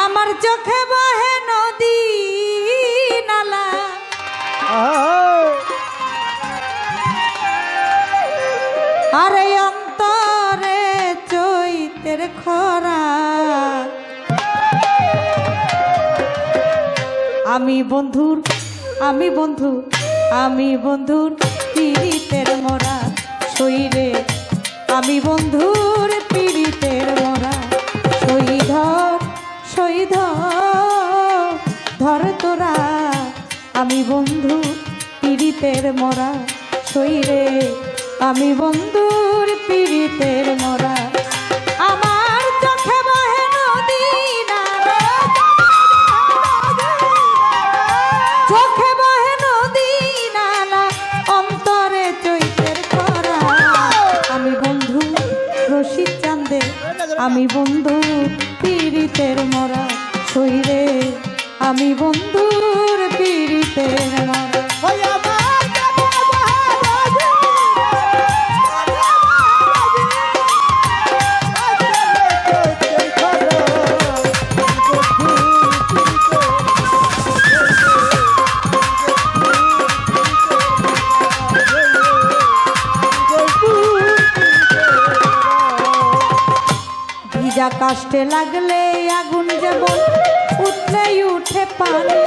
আমার চোখে বহে নদী নালা, আরে অন্তরে চৈতের খরা। আমি বন্ধুর পীড়িতের মরা শরীরে, আমি বন্ধুর পীড়িতের মরা শহীদ ধর তোরা। আমি বন্ধু পীড়িতের মরা শরীরে, আমি বন্ধুর পীড়িতের মরা। আমার চোখে বহে নদী নালা, চোখে বহে নদী নালা, অন্তরে চৈতের খরা। আমি বন্ধু রশিদ চান্দে, আমি বন্ধু পীড়িতের মরা শরীরে, আমি বন্ধুর পীড়িতের মরা। ভিজা কাষ্টে লাগলে আগুন যেমন উঠলেই উঠে পানি,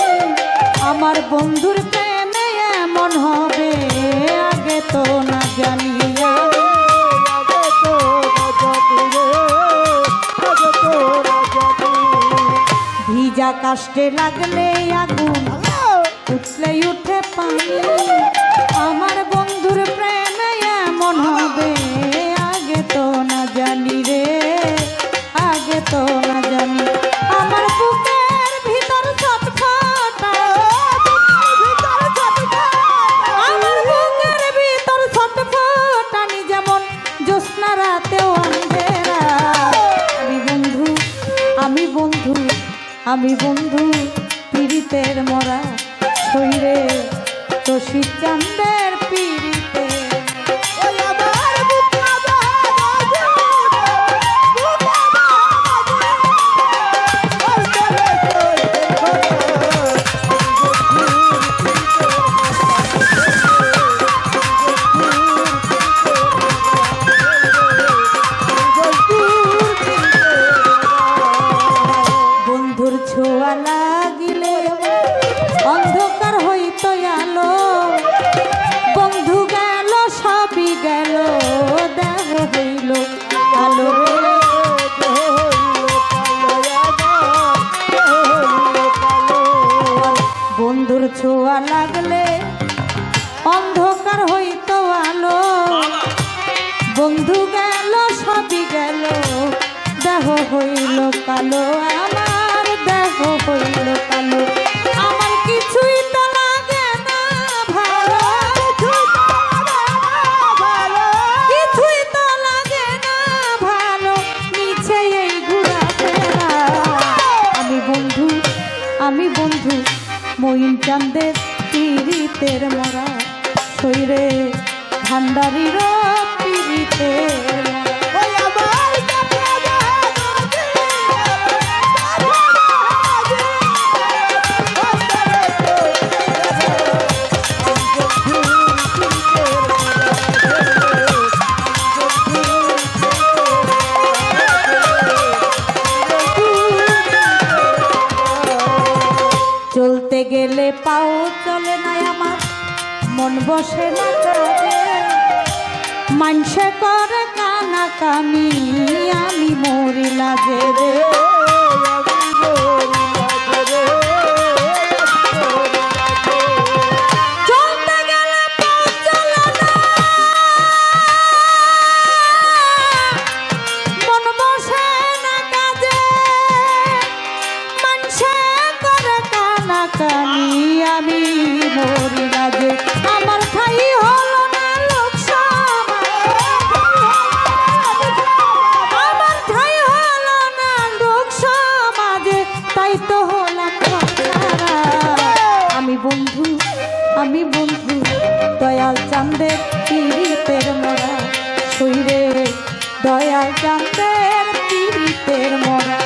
আমার বন্ধুর প্রেমে এমন হবে আগে তো না জানি। ভিজা কাষ্টে লাগলে আগুন উঠলেই উঠে পানি, আমার বন্ধুর প্রেমে এমন হবে আগে তো না জানি রে, আগে তো না জানি। আমার বুকের ভিতর ছটফটা, আমার বুকের ভিতর ছটফটানি যেমন জ্যোৎস্না রাতেও অন্ধেরা। আমি বন্ধু পীড়িতের মরা শরীরে, রশিদ চান্দের পীড়িতে। ছোঁয়া লাগিলে অন্ধকার হইত আলো, বন্ধু গেল সবই গেল, দেহ হইল আলো। বন্ধুর ছোঁয়া লাগলে অন্ধকার হইত আলো, বন্ধু গেল সবই গেল, দেহ হইল কালো। আমার দেহ হইল কালো, আমার কিছুই তো লাগে না ভালো, কিছুই তো লাগে না ভালো, নিচে এই ঘোরাফেরা। আমি বন্ধু মঈন চান্দের পীড়িতের মরা শরীরে, ভান্ডারির পীড়িতের মরা। চলতে গেলে পাও চলে না আমার, মন বসে না কাজে, মানুষে করে কানা কামি, আমি মরি লাজে রে। চলতে গেলে পাও চলে না, মন বসে না কাজে, মানুষে করে কানা কামি, আমি মরি লাজে। আমার ঠাই হলো না লোকসভায়, আমার ঠাই হলো না লোকসমাজে, তাই তো হলাম ছাড়া। আমি বন্ধু দয়াল চাঁদের পীড়িতের মরা শরীরে, দয়াল চাঁদের পীড়িতের মরা।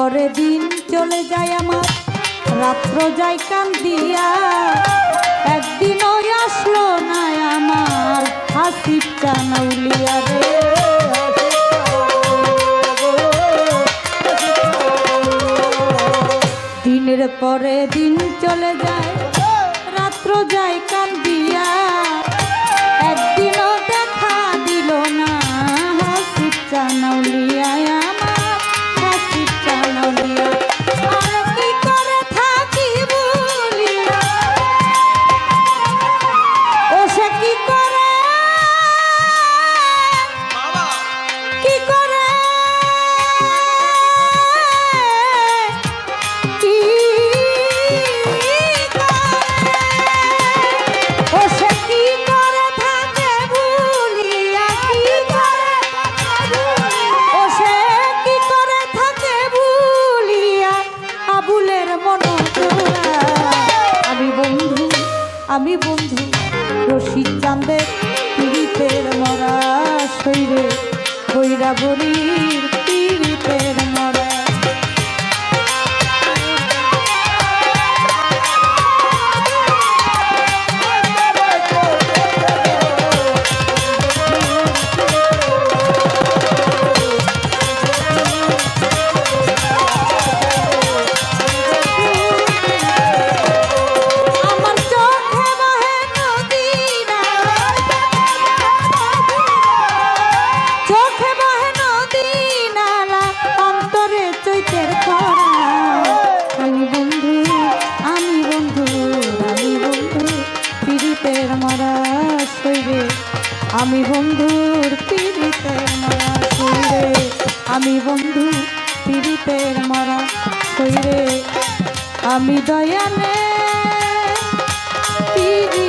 পরে দিন চলে যায় আমার, রাত্র যায় কান্দিয়া, একদিনও আসলো না আমার হাসির চানাউলিয়া রে। দিনের পরে দিন চলে যায়, রাত্র যায় কান্দিয়া, একদিনও দেখা দিল না হাসির চানাউলিয়া আমার হাসির চানাউলিয়া। আর কি করে থাকি বলিয়া, ও সে কি করে, কি করে, কি ও সে কি করে থাকে ভুলিয়া, কি করে, ও সে কি করে থাকে ভুলিয়া আবুলের মন তোরা। আমি বন্ধু রশিদ চাঁদের পীড়িতের মরা, শৈরে বৈরা বরির পীড়িতের মরা। আমি বন্ধুর পীড়িতের মরা শরীরে, আমি বন্ধু পীড়িতের মরা শরীরে, আমি দয়ালে পীড়িত।